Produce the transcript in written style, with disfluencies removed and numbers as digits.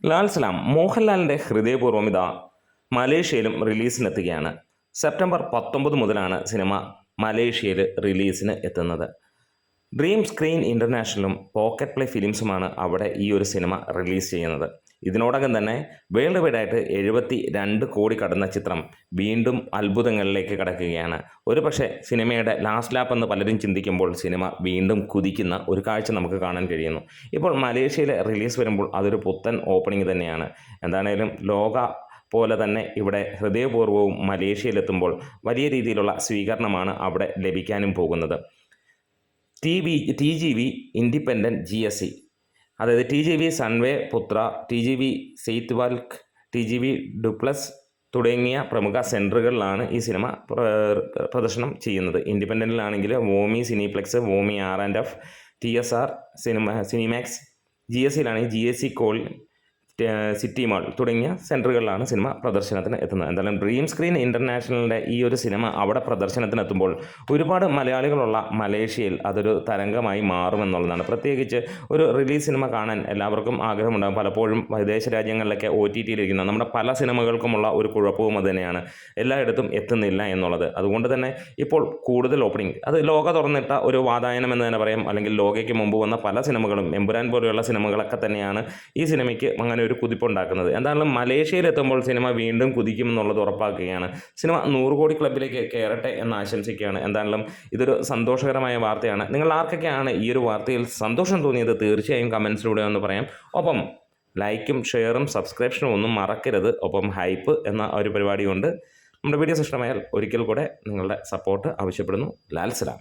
ലാൽ സലാം മോഹൻലാലിൻ്റെ ഹൃദയപൂർവ്വം ഇതാ മലേഷ്യയിലും റിലീസിനെത്തുകയാണ്. സെപ്റ്റംബർ 19 മുതലാണ് സിനിമ മലേഷ്യയിൽ റിലീസിന് എത്തുന്നത്. ഡ്രീം സ്ക്രീൻ ഇൻ്റർനാഷണലും പോക്കറ്റ് പ്ലേ ഫിലിംസുമാണ് അവിടെ ഈ ഒരു സിനിമ റിലീസ് ചെയ്യുന്നത്. ഇതിനോടകം തന്നെ വേൾഡ് വൈഡായിട്ട് 72 കോടി കടന്ന ചിത്രം വീണ്ടും അത്ഭുതങ്ങളിലേക്ക് കടക്കുകയാണ്. ഒരു പക്ഷേ സിനിമയുടെ ലാസ്റ്റ് ലാപ്പ് എന്ന് പലരും ചിന്തിക്കുമ്പോൾ സിനിമ വീണ്ടും കുതിക്കുന്ന ഒരു കാഴ്ച നമുക്ക് കാണാൻ കഴിയുന്നു. ഇപ്പോൾ മലേഷ്യയിൽ റിലീസ് വരുമ്പോൾ അതൊരു പുത്തൻ ഓപ്പണിംഗ് തന്നെയാണ്. എന്താണേലും ലോക പോലെ തന്നെ ഇവിടെ ഹൃദയപൂർവ്വവും മലേഷ്യയിലെത്തുമ്പോൾ വലിയ രീതിയിലുള്ള സ്വീകരണമാണ് അവിടെ ലഭിക്കാനും പോകുന്നത്. TGV ഇൻഡിപെൻഡൻറ്റ് GSC, അതായത് TGV സൺവേ പുത്ര, TGV സെയ്ത്വാൽക്ക്, TGV ഡുപ്ലസ് തുടങ്ങിയ പ്രമുഖ സെൻറ്ററുകളിലാണ് ഈ സിനിമ പ്രദർശനം ചെയ്യുന്നത്. ഇൻഡിപെൻഡൻറ്റിലാണെങ്കിൽ വോമി സിനിപ്ലെക്സ്, വോമി R&F, TSR സിനിമാക്സ്, GSCയിലാണെങ്കിൽ GSC കോൾ, സിറ്റി മാൾ തുടങ്ങിയ സെൻറ്ററുകളിലാണ് സിനിമ പ്രദർശനത്തിന് എത്തുന്നത്. എന്തായാലും ഡ്രീം സ്ക്രീൻ ഇൻ്റർനാഷണലിൻ്റെ ഈ ഒരു സിനിമ അവിടെ പ്രദർശനത്തിനെത്തുമ്പോൾ ഒരുപാട് മലയാളികളുള്ള മലേഷ്യയിൽ അതൊരു തരംഗമായി മാറുമെന്നുള്ളതാണ്. പ്രത്യേകിച്ച് ഒരു റിലീസ് സിനിമ കാണാൻ എല്ലാവർക്കും ആഗ്രഹമുണ്ടാകും. പലപ്പോഴും വിദേശ രാജ്യങ്ങളിലൊക്കെ OTTയിലിരിക്കുന്ന നമ്മുടെ പല സിനിമകൾക്കുമുള്ള ഒരു കുഴപ്പവും അത് തന്നെയാണ്, എല്ലായിടത്തും എത്തുന്നില്ല എന്നുള്ളത്. അതുകൊണ്ട് തന്നെ ഇപ്പോൾ കൂടുതൽ ഓപ്പണിംഗ് അത് ലോക തുറന്നിട്ട ഒരു വാതായനം എന്ന് തന്നെ പറയാം. അല്ലെങ്കിൽ ലോകയ്ക്ക് മുമ്പ് വന്ന പല സിനിമകളും, എമ്പുരാൻ പോലെയുള്ള സിനിമകളൊക്കെ തന്നെയാണ് ഈ സിനിമയ്ക്ക് അങ്ങനെ ഒരു കുതിപ്പുണ്ടാക്കുന്നത്. എന്തായാലും മലേഷ്യയിലെത്തുമ്പോൾ സിനിമ വീണ്ടും കുതിക്കുമെന്നുള്ളത് ഉറപ്പാക്കുകയാണ്. സിനിമ 100 കോടി ക്ലബിലേക്ക് കയറട്ടെ എന്ന് ആശംസിക്കുകയാണ്. എന്തായാലും ഇതൊരു സന്തോഷകരമായ വാർത്തയാണ്. നിങ്ങൾ ആർക്കൊക്കെയാണ് ഈ ഒരു വാർത്തയിൽ സന്തോഷം തോന്നിയത് തീർച്ചയായും കമൻസിലൂടെ ഒന്ന് പറയാം. ഒപ്പം ലൈക്കും ഷെയറും സബ്സ്ക്രിപ്ഷനും ഒന്നും മറക്കരുത്. ഒപ്പം ഹൈപ്പ് എന്ന ഒരു പരിപാടി കൊണ്ട് നമ്മുടെ വീഡിയോസ് ഇഷ്ടമായാൽ ഒരിക്കൽ കൂടെ നിങ്ങളുടെ സപ്പോർട്ട് ആവശ്യപ്പെടുന്നു. ലാൽ സലാം.